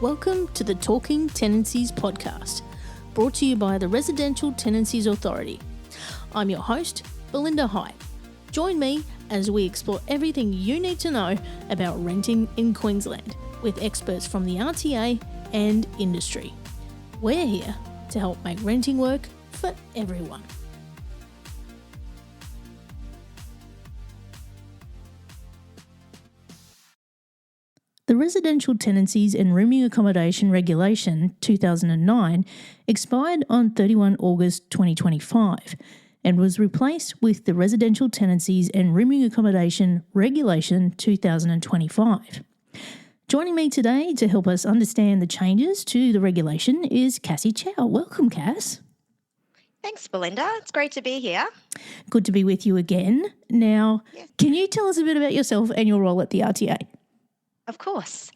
Welcome to the Talking Tenancies podcast, brought to you by the Residential Tenancies Authority. I'm your host, Belinda High. Join me as we explore everything you need to know about renting in Queensland with experts from the RTA and industry. We're here to help make renting work for everyone. The Residential Tenancies and Rooming Accommodation Regulation 2009 expired on 31 August 2025 and was replaced with the Residential Tenancies and Rooming Accommodation Regulation 2025. Joining me today to help us understand the changes to the regulation is Cassie Chow. Welcome, Cass. Thanks, Belinda. It's great to be here. Good to be with you again. Now, Can you tell us a bit about yourself and your role at the RTA? Of course.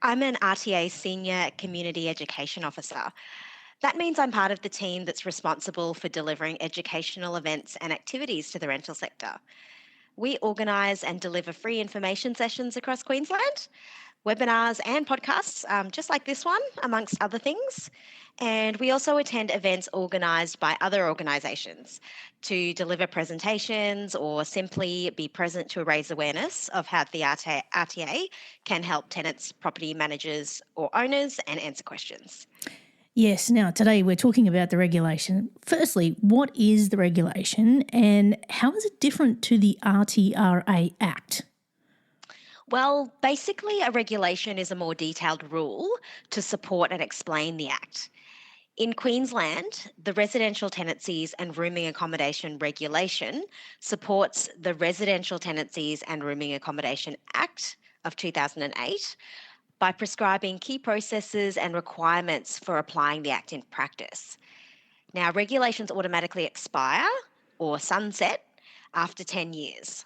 I'm an RTA Senior Community Education Officer. That means I'm part of the team that's responsible for delivering educational events and activities to the rental sector. We organise and deliver free information sessions across Queensland, webinars and podcasts, just like this one, amongst other things. And we also attend events organised by other organisations to deliver presentations or simply be present to raise awareness of how the RTA can help tenants, property managers or owners and answer questions. Yes, now today we're talking about the regulation. Firstly, what is the regulation and how is it different to the RTRA Act? Well, basically, a regulation is a more detailed rule to support and explain the Act. In Queensland, the Residential Tenancies and Rooming Accommodation Regulation supports the Residential Tenancies and Rooming Accommodation Act of 2008 by prescribing key processes and requirements for applying the Act in practice. Now, regulations automatically expire or sunset after 10 years.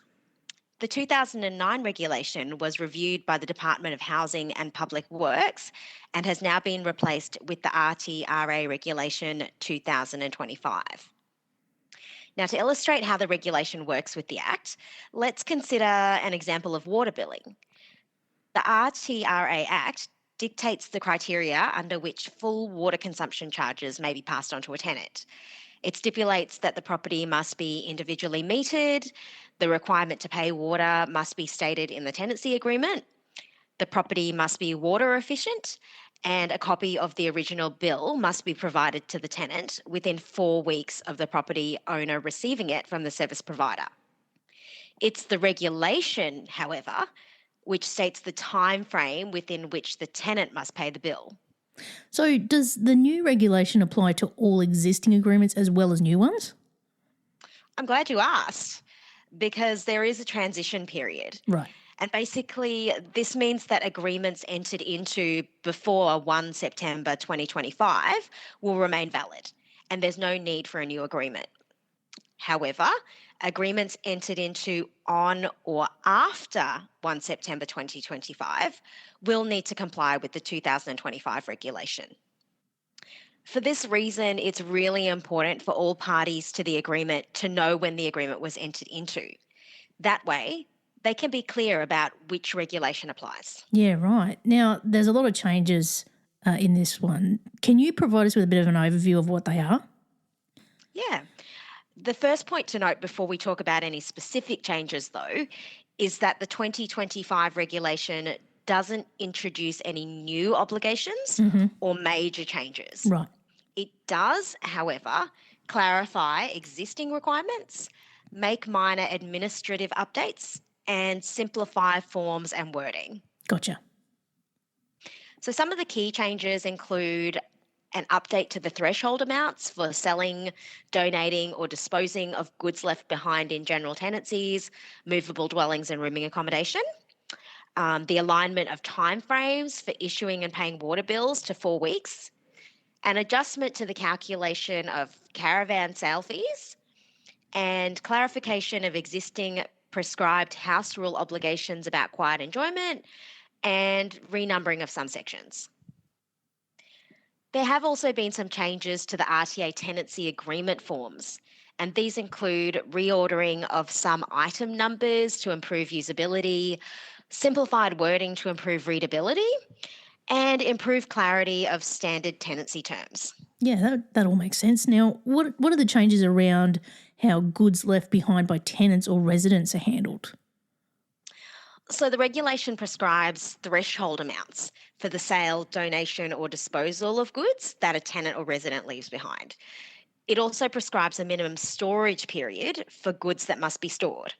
The 2009 regulation was reviewed by the Department of Housing and Public Works and has now been replaced with the RTRA Regulation 2025. Now, to illustrate how the regulation works with the Act, let's consider an example of water billing. The RTRA Act dictates the criteria under which full water consumption charges may be passed on to a tenant. It stipulates that the property must be individually metered, the requirement to pay water must be stated in the tenancy agreement, the property must be water efficient, and a copy of the original bill must be provided to the tenant within 4 weeks of the property owner receiving it from the service provider. It's the regulation, however, which states the time frame within which the tenant must pay the bill. So does the new regulation apply to all existing agreements as well as new ones? I'm glad you asked, because there is a transition period. Right. And basically, this means that agreements entered into before 1 September 2025 will remain valid, and there's no need for a new agreement. However, agreements entered into on or after 1 September 2025 will need to comply with the 2025 regulation. For this reason, it's really important for all parties to the agreement to know when the agreement was entered into. That way, they can be clear about which regulation applies. Yeah, right. Now, there's a lot of changes in this one. Can you provide us with a bit of an overview of what they are? Yeah. The first point to note before we talk about any specific changes, though, is that the 2025 regulation doesn't introduce any new obligations or major changes. Right. It does, however, clarify existing requirements, make minor administrative updates, and simplify forms and wording. Gotcha. So some of the key changes include an update to the threshold amounts for selling, donating or disposing of goods left behind in general tenancies, movable dwellings and rooming accommodation. The alignment of timeframes for issuing and paying water bills to 4 weeks, an adjustment to the calculation of caravan sale fees, and clarification of existing prescribed house rule obligations about quiet enjoyment, and renumbering of some sections. There have also been some changes to the RTA tenancy agreement forms, and these include reordering of some item numbers to improve usability, simplified wording to improve readability, and improve clarity of standard tenancy terms. Yeah, that all makes sense. Now, what are the changes around how goods left behind by tenants or residents are handled? So the regulation prescribes threshold amounts for the sale, donation, or disposal of goods that a tenant or resident leaves behind. It also prescribes a minimum storage period for goods that must be stored.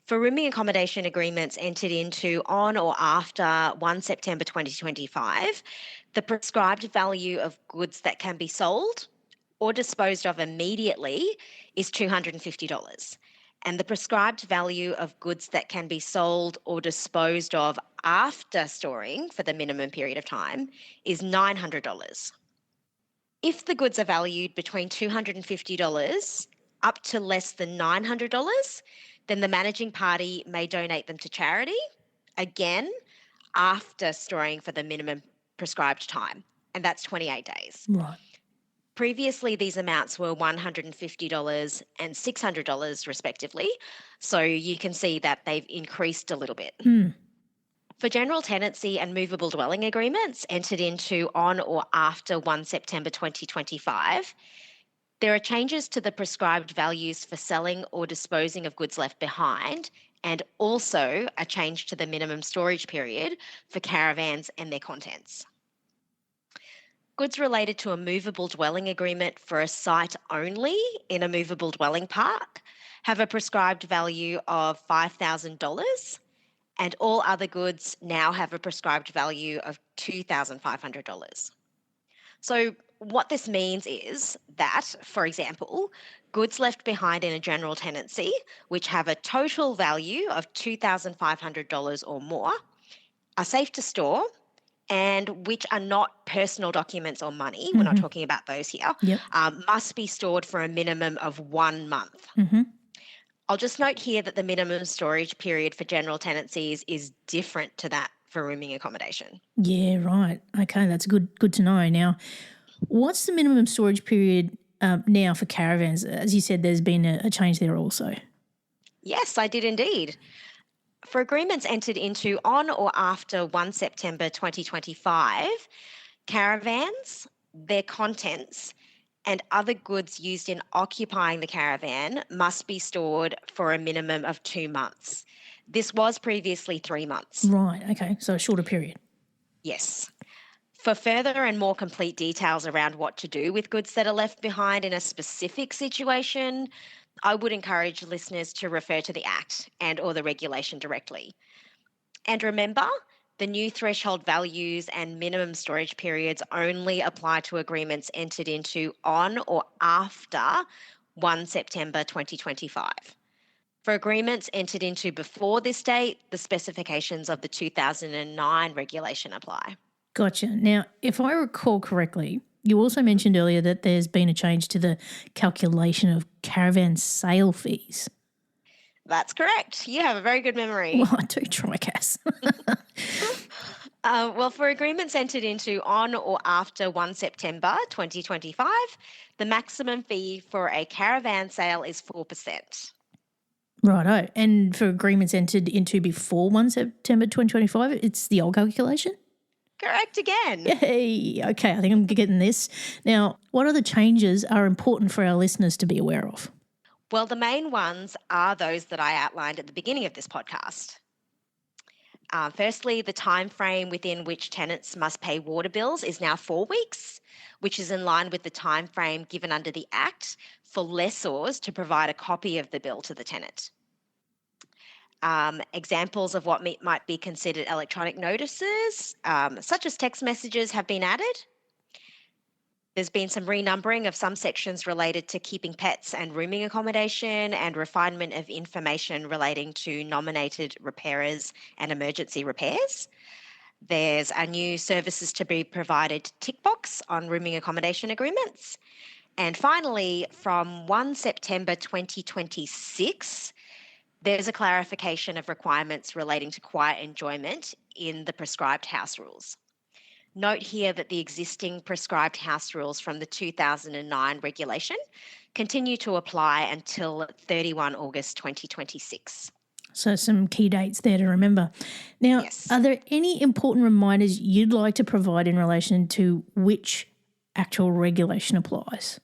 For rooming accommodation agreements entered into on or after 1 September 2025, the prescribed value of goods that can be sold or disposed of immediately is $250. And the prescribed value of goods that can be sold or disposed of after storing for the minimum period of time is $900. If the goods are valued between $250 up to less than $900, then the managing party may donate them to charity, again, after storing for the minimum prescribed time, and that's 28 days. Right. Previously, these amounts were $150 and $600 respectively, so you can see that they've increased a little bit. For general tenancy and movable dwelling agreements entered into on or after 1 September 2025, there are changes to the prescribed values for selling or disposing of goods left behind, and also a change to the minimum storage period for caravans and their contents. Goods related to a movable dwelling agreement for a site only in a movable dwelling park have a prescribed value of $5,000, and all other goods now have a prescribed value of $2,500. So, what this means is that, for example, goods left behind in a general tenancy, which have a total value of $2,500 or more, are safe to store and which are not personal documents or money, we're not talking about those here, Yep. must be stored for a minimum of 1 month. I'll just note here that the minimum storage period for general tenancies is different to that for rooming accommodation. Yeah, right. Okay, that's good to know. Now, what's the minimum storage period now for caravans? As you said, there's been a change there also. Yes, I did indeed. For agreements entered into on or after 1 September 2025, caravans, their contents, and other goods used in occupying the caravan must be stored for a minimum of 2 months. This was previously 3 months. Right, okay, so a shorter period. Yes. For further and more complete details around what to do with goods that are left behind in a specific situation, I would encourage listeners to refer to the Act and or the regulation directly. And remember, the new threshold values and minimum storage periods only apply to agreements entered into on or after 1 September 2025. For agreements entered into before this date, the specifications of the 2009 regulation apply. Gotcha. Now, if I recall correctly, you also mentioned earlier that there's been a change to the calculation of caravan sale fees. That's correct. You have a very good memory. Well, I do try, Cass. Well, for agreements entered into on or after 1 September 2025, the maximum fee for a caravan sale is 4%. Righto. And for agreements entered into before 1 September 2025, it's the old calculation? Correct again. Yay. Okay, I think I'm getting this. Now, what other changes are important for our listeners to be aware of? Well, the main ones are those that I outlined at the beginning of this podcast. Firstly, the time frame within which tenants must pay water bills is now 4 weeks, which is in line with the time frame given under the Act for lessors to provide a copy of the bill to the tenant. Examples of what might be considered electronic notices, such as text messages, have been added. There's been some renumbering of some sections related to keeping pets and rooming accommodation and refinement of information relating to nominated repairers and emergency repairs. There's a new services to be provided tick box on rooming accommodation agreements. And finally, from 1 September 2026, there's a clarification of requirements relating to quiet enjoyment in the prescribed house rules. Note here that the existing prescribed house rules from the 2009 regulation continue to apply until 31 August 2026. So some key dates there to remember. Now, Yes. are there any important reminders you'd like to provide in relation to which actual regulation applies?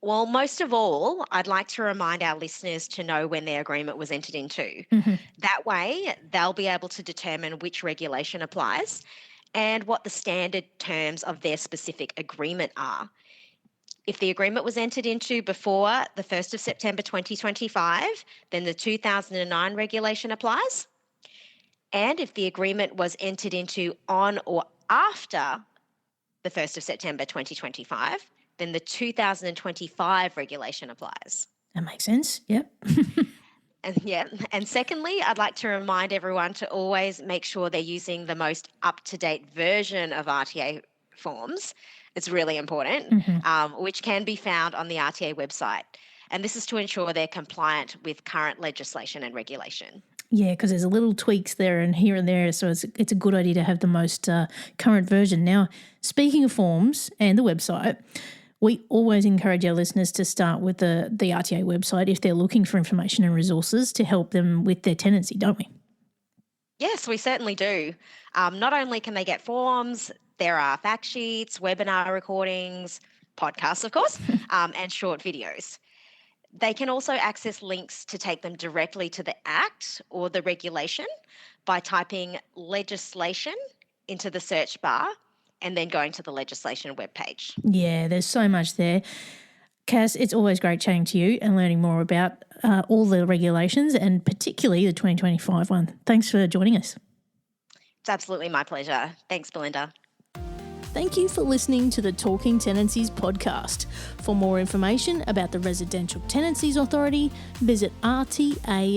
Well, most of all, I'd like to remind our listeners to know when their agreement was entered into. Mm-hmm. That way, they'll be able to determine which regulation applies and what the standard terms of their specific agreement are. If the agreement was entered into before the 1st of September 2025, then the 2009 regulation applies. And if the agreement was entered into on or after the 1st of September 2025, then the 2025 regulation applies. That makes sense. Yep. And secondly, I'd like to remind everyone to always make sure they're using the most up-to-date version of RTA forms. It's really important, which can be found on the RTA website. And this is to ensure they're compliant with current legislation and regulation. Yeah, because there's a little tweaks there and here and there, so it's a good idea to have the most current version. Now, speaking of forms and the website, we always encourage our listeners to start with the RTA website if they're looking for information and resources to help them with their tenancy, don't we? Yes, we certainly do. Not only can they get forms, there are fact sheets, webinar recordings, podcasts, of course, and short videos. They can also access links to take them directly to the Act or the regulation by typing legislation into the search bar and then going to the legislation webpage. Yeah, there's so much there. Cass, it's always great chatting to you and learning more about all the regulations and particularly the 2025 one. Thanks for joining us. It's absolutely my pleasure. Thanks, Belinda. Thank you for listening to the Talking Tenancies podcast. For more information about the Residential Tenancies Authority, visit rta.qld.gov.au.